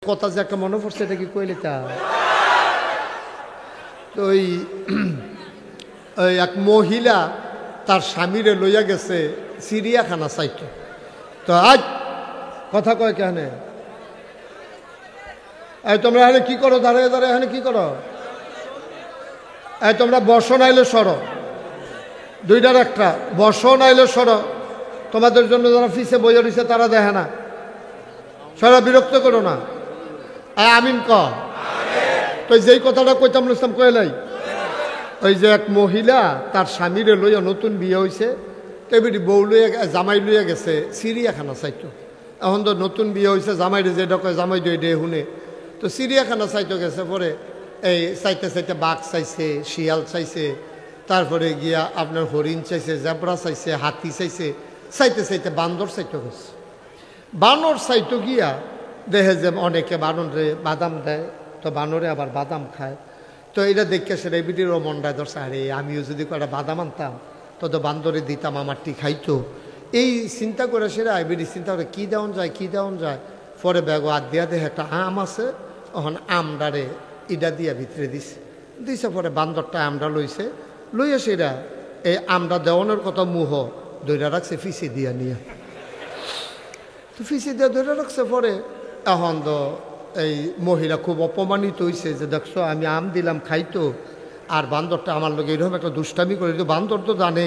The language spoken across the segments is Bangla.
কথা যে একটা মনে পড়ছে, এটা কি কইলে তা তো ওই এক মহিলা তার স্বামীরে লইয়া গেছে চিড়িয়াখানা সাইটে। তো আজ কথা কয় কেন এই তোমরা এখানে কি করো? দাঁড়িয়ে দাঁড়িয়ে এখানে কি করো? এই তোমরা বসো নাইলে সরো, দুইটার একটা, বসো নাইলে সরো। তোমাদের জন্য যারা ফিসে বইয়া রয়েছে তারা দেখে না, সরা বিরক্ত করো না। আমিন ক। তো যেই কথাটা কইতাম ইসলাম কইলাই, ওই যে এক মহিলা তার স্বামীরে লইয়া নতুন বিয়ে হয়েছে, তেমনি বউ লইয়া জামাই লইয়া গেছে চিড়িয়াখানা চাইতো। এখন তো নতুন বিয়ে হয়েছে, জামাইরে যেটা কয় জামাই ডে শুনে, তো চিড়িয়াখানা চাইতো গেছে। পরে এই চাইতে চাইতে বাঘ চাইছে, শিয়াল চাইছে, তারপরে গিয়া আপনার হরিণ চাইছে, জেব্রা চাইছে, হাতি চাইছে, চাইতে চাইতে বান্দর চাইতে গেছে। বানর চাইতো গিয়া দেখে যে অনেকে বানরে বাদাম দেয়, তো বানরে আবার বাদাম খায়। তো এটা দেখে সেটা এবিটিরও মনটায় ধরছে, আরে আমিও যদি কয়েকটা বাদাম আনতাম তো বান্দরে দিতাম, আমারটি খাইতো। এই চিন্তা করে সেটা এবিটি চিন্তা করে কী দেওয়ান যায়, কী দেওয়ান যায়। পরে ব্যাগও আর দিয়া দেখে একটা আম আছে, তখন আমডারে ইটা দিয়া ভিতরে দিছে। পরে বান্দরটা আমডা লইছে, লইয়া সেটা এই আমডা দেওয়ানোর কথা মুহ দইরা রাখছে ফিসি দিয়া নিয়ে। তো ফিসি দিয়ে ধরে রাখছে। পরে এখন তো এই মহিলা খুব অপমানিত হয়েছে যে দেখছো আমি আম দিলাম খাইতো, আর বান্দরটা আমার লগে এরকম একটা দুষ্টামি করে। তো বান্দর তো জানে,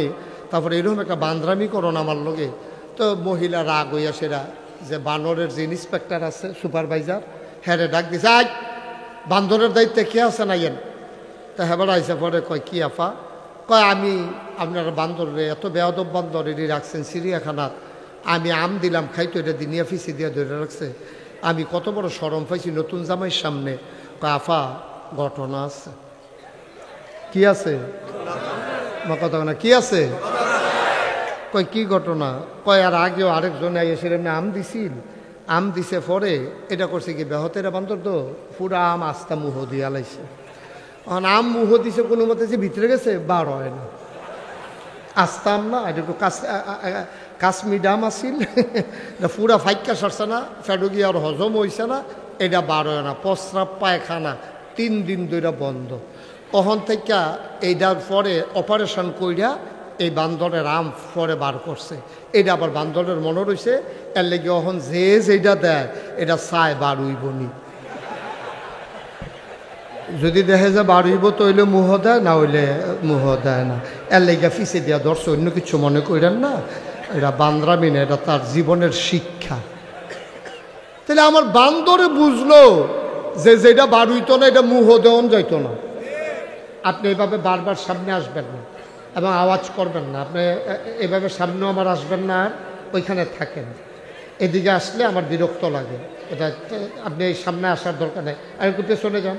তারপরে এরকম একটা বান্দরামি করো না আমার লগে। তো মহিলা রাগ হইয়া সেরা যে বানরের যে ইন্সপেক্টর আছে, সুপারভাইজার, হ্যাঁ ডাক দিছে, আজ বান্দরের দায়িত্বে কে আছে না ইয়েন। তা হেবার আইসে পরে কয় কি আফা? কয় আমি আপনার বান্দরে এত বেয়াদব বান্দর এটি রাখছেন চিড়িয়াখানার, আমি আম দিলাম খাইতো, এটা দিনিয়া ফিসি দিয়া ধরে রাখছে। আমি কত বড় শরম পাইছি নতুন জামাইয়ের সামনে। কয় আফা ঘটনা আছে। কি আছে? কথা না কি আছে? কয় কি ঘটনা? কয় আর আগেও আরেকজন এসে এমনি আম দিছিল, আম দিছে পরে এটা করছে কি বেহতেরা বান্দর তো পুরা আম আস্তা মুহ দিয়া লাইছে। এখন আম মুহ দিছে কোনো মতে যে ভিতরে গেছে বার হয় না, আসতাম না। এটা একটু কাশ্মীর ডাম আসিল, পুরা ফাইকা সারছে না, ফেডো গিয়ে আর হজম হয়েছে না, এটা বার হয় না। প্রস্রাব পায়খানা 3 দিন ধরে বন্ধ। ওখান থেকে এইটার পরে অপারেশন কইরা এই বান্দরের আম পরে বার করছে। এটা আবার বান্দরের মনে রয়েছে, এর লেগে ওখান যেটা দেয় এটা চায় বার হইবনি। যদি দেখে যে বার হইব তো হইলে মুহ দেয়, না হইলে মুহ দেয় না। এর লেগে ফিসে দিয়া ধরছে, অন্য কিছু মনে করেন না, এটা বান্দরামি না, এটা তার জীবনের শিক্ষা। তাহলে আমার বান্দরে বুঝলো যে যেটা বার হইতো না এটা মুহ দেওয়ান যাইতো না। আপনি এভাবে বারবার সামনে আসবেন না এবং আওয়াজ করবেন না। আপনি এভাবে সামনেও আমার আসবেন না, আর ওইখানে থাকেন। এদিকে আসলে আমার বিরক্ত লাগে। এটা আপনি এই সামনে আসার দরকার নেই। আর একটু পেছনে যান,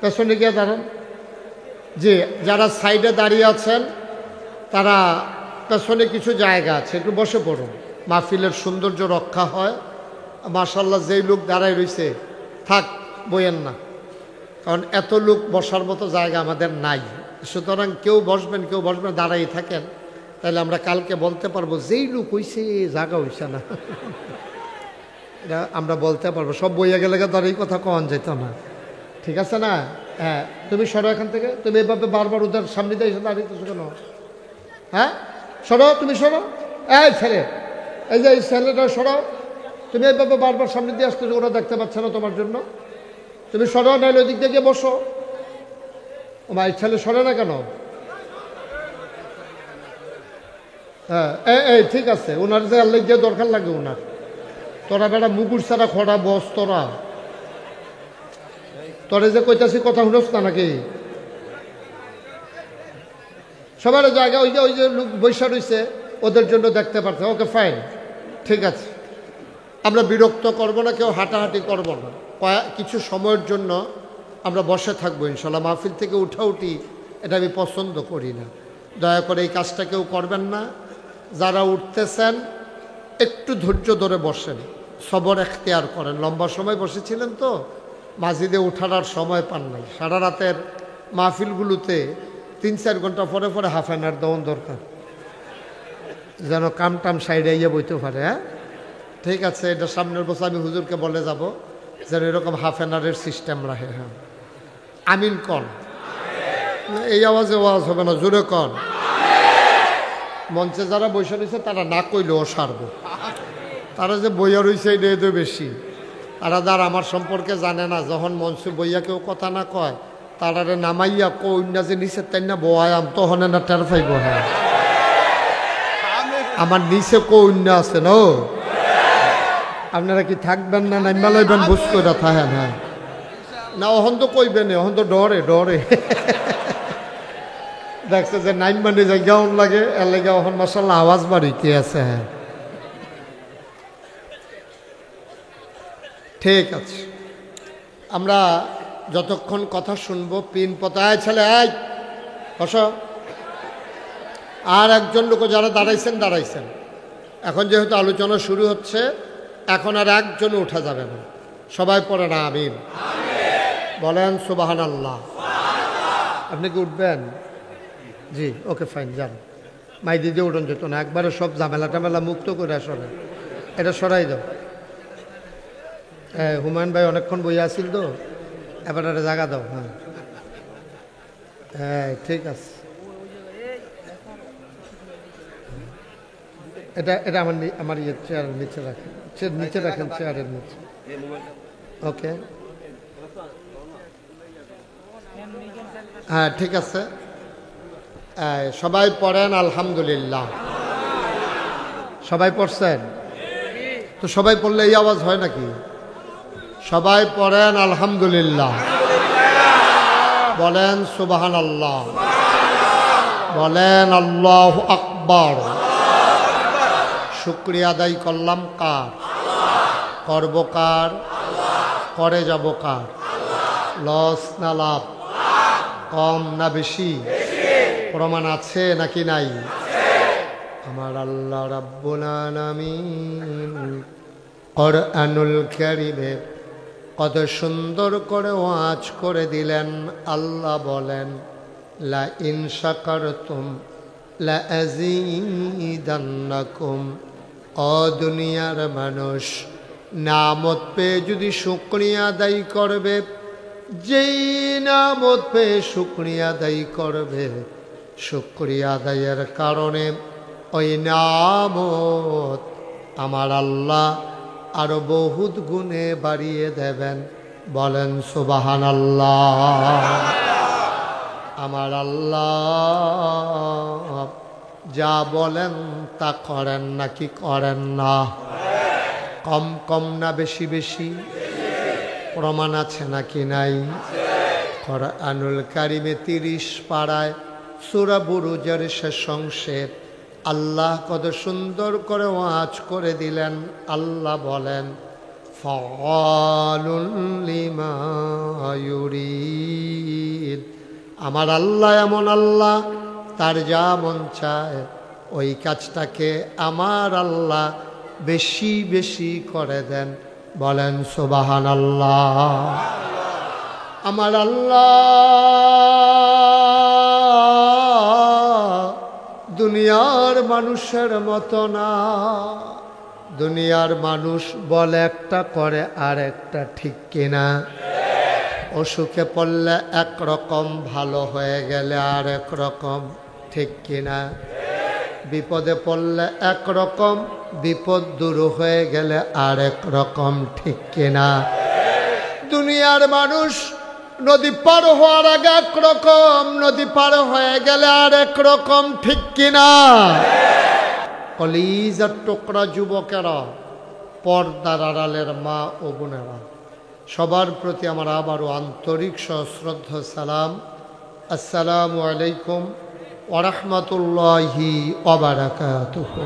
পেছনে গিয়ে দাঁড়ান। যে যারা সাইডে দাঁড়িয়ে আছেন তারা পেছনে কিছু জায়গা আছে, একটু বসে পড়ুন, মাহফিলের সৌন্দর্য রক্ষা হয়। মাশাআল্লাহ যেই লোক দাঁড়ায় রয়েছে থাক, বইয়েন না, কারণ এত লোক বসার মতো জায়গা আমাদের নাই। সুতরাং কেউ বসবেন দাঁড়াই থাকেন, তাহলে আমরা কালকে বলতে পারবো যেই লোক হইছে জায়গা হইছে না, এটা আমরা বলতে পারবো। সব বইয়া গেলে দাঁড়িয়ে কথা কন যেত না, ঠিক আছে না? হ্যাঁ, তুমি সরো এখান থেকে। তুমি এভাবে বারবার ওদের সামনে দিয়ে এসে দাঁড়িয়েছো কেন? হ্যাঁ সরো, তুমি সরো। এই ছেলে, এই যে এই ছেলেটা সরো। তুমি এইভাবে বারবার সামনে দিয়ে আসতেছো, ওরা দেখতে পাচ্ছে না তোমার জন্য। তুমি সরো, নাইলে ওই দিক দিয়ে গিয়ে বসো। ও ভাই, ছেলে সরে না কেন? হ্যাঁ এই ঠিক আছে, ওনার যে আল্লাহ গিয়ে দরকার লাগে ওনার। তোরা বেটা মুগুর ছাড়া খড়া বস, তোরে যে কইতাছি কথা শুনোস না নাকি? সবার জায়গা ওই যে লোক বৈশা রয়েছে, ওদের জন্য দেখতে পারছে। ওকে ফাইন, ঠিক আছে, আমরা বিরক্ত করব না, কেউ হাঁটাহাঁটি করব না। কিছু সময়ের জন্য আমরা বসে থাকবো ইনশাল্লাহ। মাহফিল থেকে উঠাউঠি এটা আমি পছন্দ করি না। দয়া করে এই কাজটা কেউ করবেন না। যারা উঠতেছেন একটু ধৈর্য ধরে বসেন, সবর এখতিয়ার করেন। লম্বা সময় বসেছিলেন তো, মাসজিদে উঠার আর সময় পান নাই। সারা রাতের মাহফিলগুলোতে 3-4 ঘন্টা পরে পরে হাফ অ্যান আওয়ার দেওয়ার দরকার, যেন কাম টাম সাইডে ইয়ে বইতে পারে। হ্যাঁ ঠিক আছে, এটা সামনের বছর আমি হুজুরকে বলে যাব যেন এরকম হাফ অ্যান আওয়ারের সিস্টেম রাখে। হ্যাঁ, আমিন কন। এই আওয়াজে ওয়াজ হবে না, জোরে কন। মঞ্চে যারা বসে রয়েছে তারা না কইলেও সারব, তারা যে বইয়া রয়েছে এটা এদের বেশি। তারা যারা আমার সম্পর্কে জানে না, যখন মঞ্চে বইয়া কেউ কথা না কয়, তারারে নামাইয়া কন্যা যে নিচে তাই না বয়াম, তখন না টের পাইব। হ্যাঁ, আমার নিচে কন্যা আছে না, আপনারা কি থাকবেন না নাইমা লইবেন বুঝ করে থাকেন? হ্যাঁ না, অহন তো কইবেন, অহন তো ডরে ডরে দেখছে যে নাইম মানে জায়গাও লাগে, এর লাগে অহন মাসাল্লাহ আওয়াজ বাড়িতে আছে। হ্যাঁ ঠিক আছে, আমরা যতক্ষণ কথা শুনবো পিন পতায় ছেলে আয় বস। আর একজন লোক যারা দাঁড়াইছেন দাঁড়াইছেন, এখন যেহেতু আলোচনা শুরু হচ্ছে, এখন আর একজন উঠা যাবে না, সবাই পড়ে না আমিন বলেন সুবহানাল্লাহ। আপনি কি উঠবেন? জি ওকে ফাইন, যান। মাই দিদি উঠন যেত না, একবারে সব ঝামেলা টামেলা মুক্ত করে আসলে এটা সরাই দাও। হ্যাঁ হুমায়ুন ভাই অনেকক্ষণ বইয়া আসছিল তো, এবার একটা জায়গা দাও। হ্যাঁ হ্যাঁ ঠিক আছে, এটা এটা আমার ইয়ে চেয়ারের নিচে রাখেন, নিচে রাখেন চেয়ারের নিচে। ওকে হ্যাঁ ঠিক আছে, সবাই পড়েন আলহামদুলিল্লাহ। সবাই পড়ছেন তো? সবাই পড়লে এই আওয়াজ হয় নাকি? সবাই পড়েন আলহামদুলিল্লাহ, বলেন সুবহানাল্লাহ, বলেন আল্লাহু আকবার। শুকরিয়া আদায় করলাম কার? করব কার? করে যাব কার? লস না লাভ? কম না বেশি? প্রমাণ আছে নাকি নাই? আমার আল্লাহ রাব্বুল আলামিন কুরআনুল কারীমে কত সুন্দর করে ওয়াজ করে দিলেন। আল্লাহ বলেন লা ইন শাকারতুম লা আযীদান্নাকুম। ও দুনিয়ার মানুষ, নামত পেয়ে যদি শুকরিয়া আদায় করবে, যেই নামত পেয়ে শুকরিয়া আদায় করবে, শুকরিয়া আদায়ের কারণে ওই নামত আমার আল্লাহ আরো বহুত গুণে বাড়িয়ে দেবেন। বলেন সুবহানাল্লাহ। আমার আল্লাহ যা বলেন তা করেন নাকি করেন না? কম কম না বেশি বেশি? প্রমাণ আছে নাকি নাই? কুরআনুল কারীমে 30 পারায় সূরা বুরুজের শেষ অংশে আল্লাহ কত সুন্দর করে ওয়াজ করে দিলেন। আল্লাহ বলেন ফাআলুল লিমা ইউরিদ। আমার আল্লাহ এমন আল্লাহ, তার যা মন চায় ওই কাজটাকে আমার আল্লাহ বেশি বেশি করে দেন। বলেন সুবহানাল্লাহ। আমার আল্লাহ দুনিয়ার মানুষের মতো না। দুনিয়ার মানুষ বলে একটা করে আর একটা, ঠিক কিনা? অসুখে পড়লে একরকম, ভালো হয়ে গেলে আর এক রকম, ঠিক কিনা? বিপদে পড়লে একরকম, বিপদ দূর হয়ে গেলে আর এক রকম, ঠিক কিনা? দুনিয়ার মানুষ নদী পার হওয়ার আগে একরকম, নদী পার হয়ে গেলে আর এক রকম, ঠিক কিনা? কলিজার টুকরা যুবকেরা, পর্দার আড়ালের মা ও বোনেরা, সবার প্রতি আমার আবারও আন্তরিক সশ্রদ্ধ সালাম। আসসালামু আলাইকুম ওয়া রাহমাতুল্লাহি ওয়া বারাকাতুহু।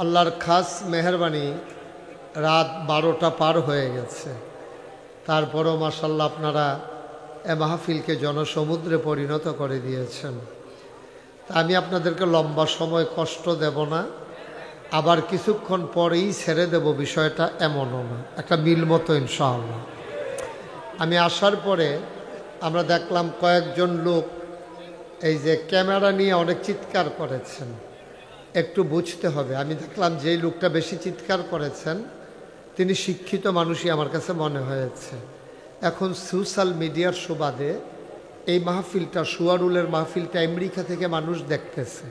আল্লাহর খাস মেহেরবানি, রাত 12টা পার হয়ে গেছে, তারপরও মাশাআল্লাহ আপনারা এ মাহফিলকে জনসমুদ্রে পরিণত করে দিয়েছেন। তা আমি আপনাদেরকে লম্বা সময় কষ্ট দেব না, আবার কিছুক্ষণ পরেই ছেড়ে দেব, বিষয়টা এমনও না, একটা মিল মতো ইনশাআল্লাহ। আমি আসার পরে আমরা দেখলাম কয়েকজন লোক এই যে ক্যামেরা নিয়ে অনেক চিৎকার করেছেন। একটু বুঝতে হবে। আমি দেখলাম যেই লোকটা বেশি চিৎকার করেছেন তিনি শিক্ষিত মানুষই আমার কাছে মনে হয়েছে। এখন সোশ্যাল মিডিয়ার সুবাদে এই মাহফিলটা, শুয়ারুলের মাহফিলটা আমেরিকা থেকে মানুষ দেখতেছে,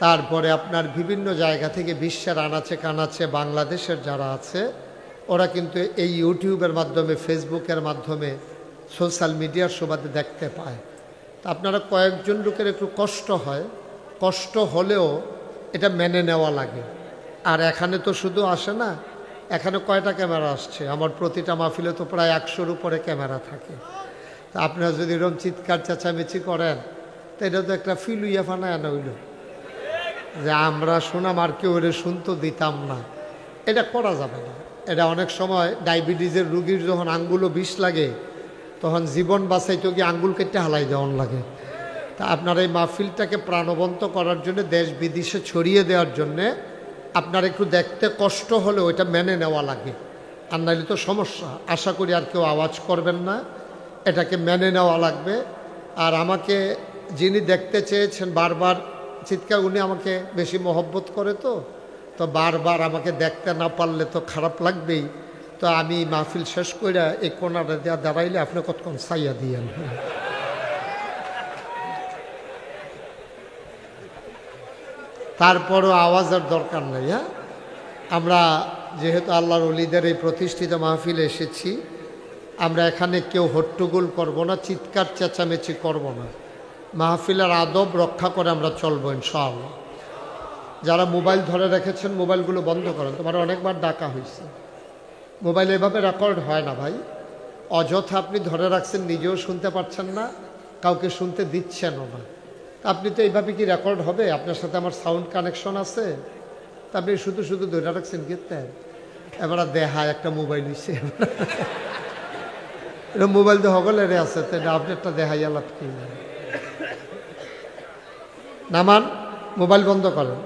তারপরে আপনার বিভিন্ন জায়গা থেকে বিশ্বের আনাচে কানাচে বাংলাদেশের যারা আছে ওরা কিন্তু এই ইউটিউবের মাধ্যমে, ফেসবুকের মাধ্যমে, সোশ্যাল মিডিয়ার সুবাদে দেখতে পায়। তা আপনারা কয়েকজন লোকের একটু কষ্ট হয়, কষ্ট হলেও এটা মেনে নেওয়া লাগে। আর এখানে তো শুধু আসে না, এখানে কয়টা ক্যামেরা আসছে, আমার প্রতিটা মাহফিলে তো প্রায় 100-র উপরে ক্যামেরা থাকে। তা আপনারা যদি এরকম চিৎকার চেঁচামেচি করেন তো এটা তো একটা ফিল উইয়া ফানা আনা হইল যে আমরা শোনাম আর কেউ এটা শুনতে দিতাম না, এটা করা যাবে না। এটা অনেক সময় ডায়াবেটিসের রুগীর যখন আঙ্গুলও বিষ লাগে তখন জীবন বাঁচাইতে গিয়ে আঙ্গুল কেটে হালাই দেওয়ান লাগে। তা আপনার এই মাহফিলটাকে প্রাণবন্ত করার জন্য, দেশ বিদেশে ছড়িয়ে দেওয়ার জন্যে আপনার একটু দেখতে কষ্ট হলে ওইটা মেনে নেওয়া লাগে, আর নাহলে তো সমস্যা। আশা করি আর কেউ আওয়াজ করবেন না, এটাকে মেনে নেওয়া লাগবে। আর আমাকে যিনি দেখতে চেয়েছেন বারবার চিৎকার, উনি আমাকে বেশি মহব্বত করে, তো বারবার আমাকে দেখতে না পারলে তো খারাপ লাগবেই। তো আমি মাহফিল শেষ করে এই কোনাটা দেওয়া দাঁড়াইলে আপনি কতক্ষণ ছাইয়া দিয়েন। তারপরও আওয়াজের দরকার নেই। হ্যাঁ, আমরা যেহেতু আল্লাহর ওলিদের এই প্রতিষ্ঠিত মাহফিলে এসেছি, আমরা এখানে কেউ হট্টগোল করব না, চিৎকার চেঁচামেচি করব না, মাহফিলের আদব রক্ষা করে আমরা চলবো ইনশাআল্লাহ। যারা মোবাইল ধরে রেখেছেন মোবাইলগুলো বন্ধ করেন, তোমার অনেকবার ডাকা হয়েছে। মোবাইল এভাবে রেকর্ড হয় না ভাই, অযথা আপনি ধরে রাখছেন, নিজেও শুনতে পারছেন না, কাউকে শুনতে দিচ্ছেনও না। আপনি তো এইভাবে কি রেকর্ড হবে? আপনার সাথে আমার সাউন্ড কানেকশন আছে, তা আপনি শুধু শুধু ধরে রাখছেন গেতে। এবার দেখায় একটা মোবাইল হয়েছে, এটা মোবাইল তো হগলের আছে, তো এটা আপডেটটা দেখাই আলাপ কি নামান, মোবাইল বন্ধ করেন।